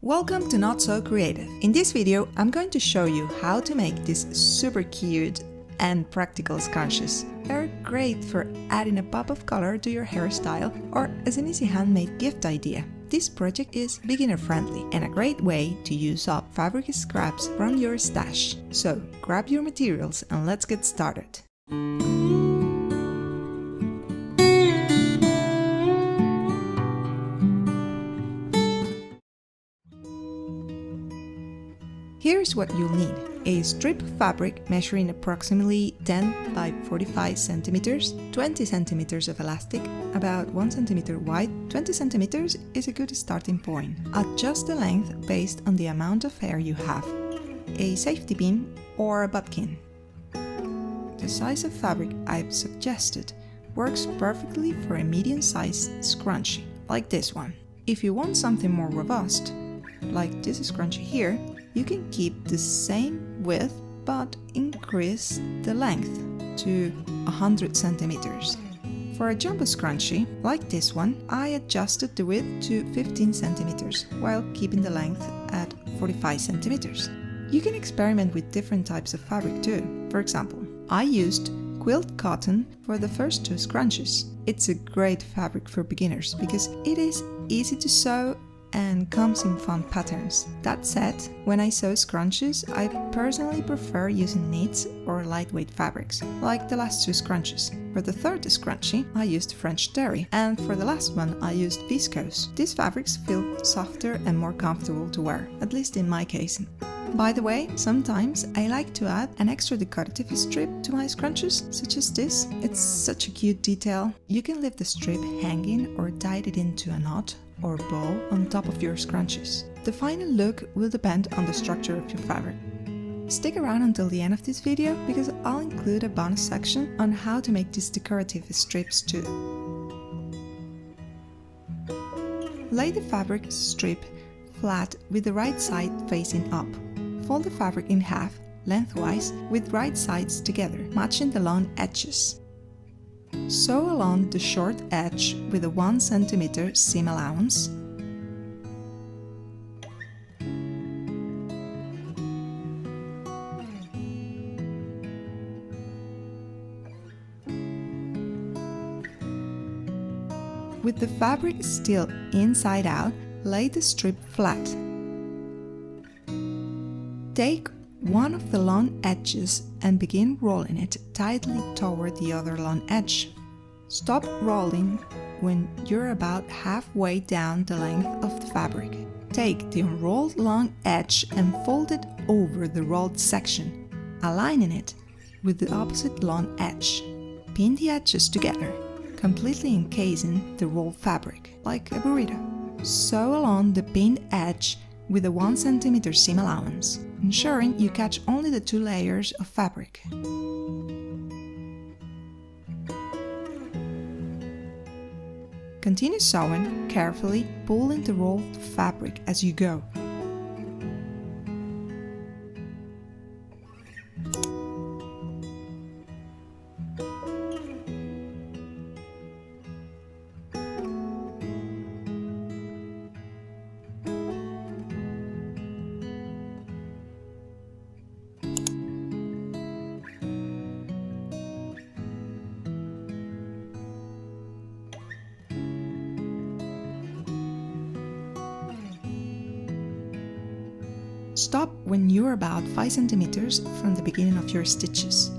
Welcome to Not So Creative. In this video, I'm going to show you how to make these super cute and practical scrunchies. They're great for adding a pop of color to your hairstyle or as an easy handmade gift idea. This project is beginner friendly and a great way to use up fabric scraps from your stash. So grab your materials and let's get started. Here's what you'll need. A strip of fabric measuring approximately 10 by 45 centimeters, 20 centimeters of elastic, about 1 centimeter wide. 20 centimeters is a good starting point. Adjust the length based on the amount of hair you have. A safety pin or a bodkin. The size of fabric I've suggested works perfectly for a medium-sized scrunchie, like this one. If you want something more robust, like this scrunchie here, you can keep the same width but increase the length to 100 centimeters. For a jumbo scrunchie, like this one, I adjusted the width to 15 centimeters while keeping the length at 45 centimeters. You can experiment with different types of fabric too. For example, I used quilt cotton for the first two scrunchies. It's a great fabric for beginners because it is easy to sew and comes in fun patterns. That said, when I sew scrunchies, I personally prefer using knits or lightweight fabrics, like the last two scrunchies. For the third scrunchie, I used French terry, and for the last one, I used viscose. These fabrics feel softer and more comfortable to wear, at least in my case. By the way, sometimes I like to add an extra decorative strip to my scrunchies, such as this. It's such a cute detail. You can leave the strip hanging or tie it into a knot or bow on top of your scrunchies. The final look will depend on the structure of your fabric. Stick around until the end of this video because I'll include a bonus section on how to make these decorative strips too. Lay the fabric strip flat with the right side facing up. Fold the fabric in half, lengthwise, with right sides together, matching the long edges. Sew along the short edge with a 1 centimeter seam allowance. With the fabric still inside out, lay the strip flat. Take one of the long edges and begin rolling it tightly toward the other long edge. Stop rolling when you're about halfway down the length of the fabric. Take the unrolled long edge and fold it over the rolled section, aligning it with the opposite long edge. Pin the edges together, completely encasing the rolled fabric, like a burrito. Sew along the pinned edge with a 1 centimeter seam allowance, ensuring you catch only the 2 layers of fabric. Continue sewing, carefully pulling the rolled fabric as you go. Stop when you're about 5 centimeters from the beginning of your stitches.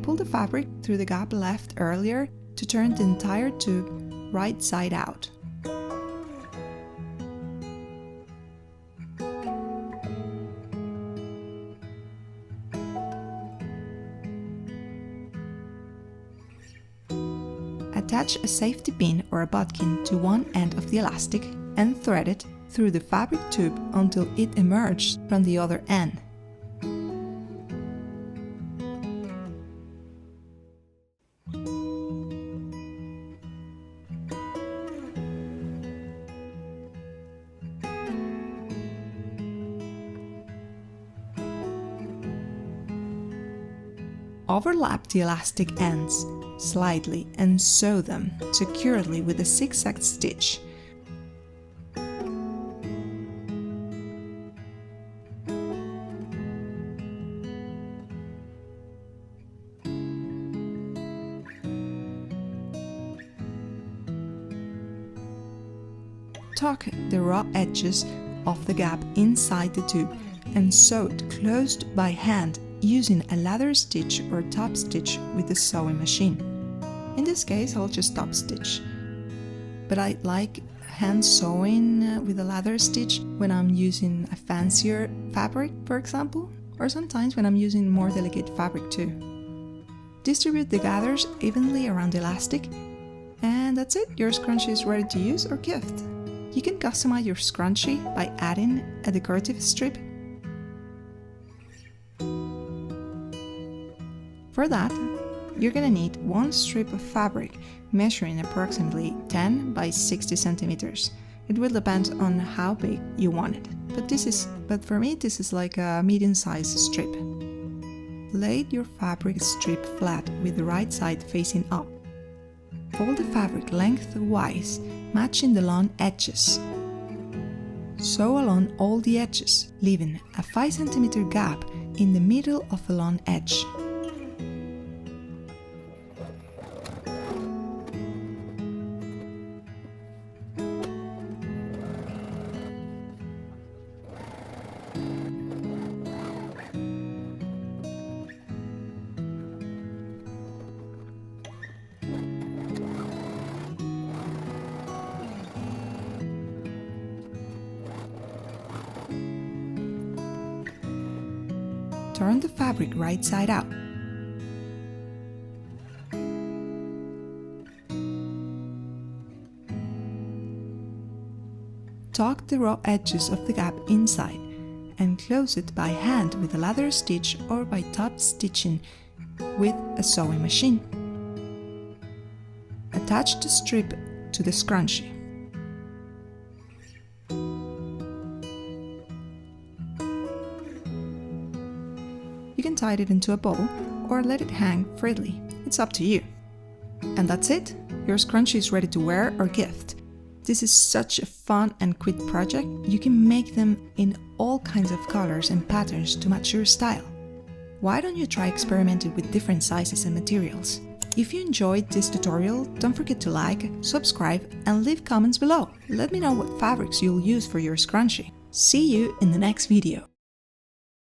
Pull the fabric through the gap left earlier to turn the entire tube right side out. Attach a safety pin or a bodkin to one end of the elastic and thread it through the fabric tube until it emerges from the other end. Overlap the elastic ends slightly and sew them securely with a zigzag stitch. Tuck the raw edges of the gap inside the tube and sew it closed by hand using a lather stitch or top stitch with the sewing machine. In this case, I'll just top stitch. But I like hand sewing with a lather stitch when I'm using a fancier fabric, for example, or sometimes when I'm using more delicate fabric too. Distribute the gathers evenly around the elastic, and that's it, your scrunchie is ready to use or gift. You can customize your scrunchie by adding a decorative strip. For that, you're gonna need one strip of fabric measuring approximately 10 by 60 centimeters. It will depend on how big you want it, but for me this is like a medium-sized strip. Lay your fabric strip flat with the right side facing up. Fold the fabric lengthwise, matching the long edges. Sew along all the edges, leaving a 5 cm gap in the middle of the long edge. Turn the fabric right side out. Tuck the raw edges of the gap inside and close it by hand with a lather stitch or by top stitching with a sewing machine. Attach the strip to the scrunchie. You can tie it into a bow or let it hang freely. It's up to you. And that's it! Your scrunchie is ready to wear or gift. This is such a fun and quick project. You can make them in all kinds of colors and patterns to match your style. Why don't you try experimenting with different sizes and materials? If you enjoyed this tutorial, don't forget to like, subscribe and leave comments below. Let me know what fabrics you'll use for your scrunchie. See you in the next video.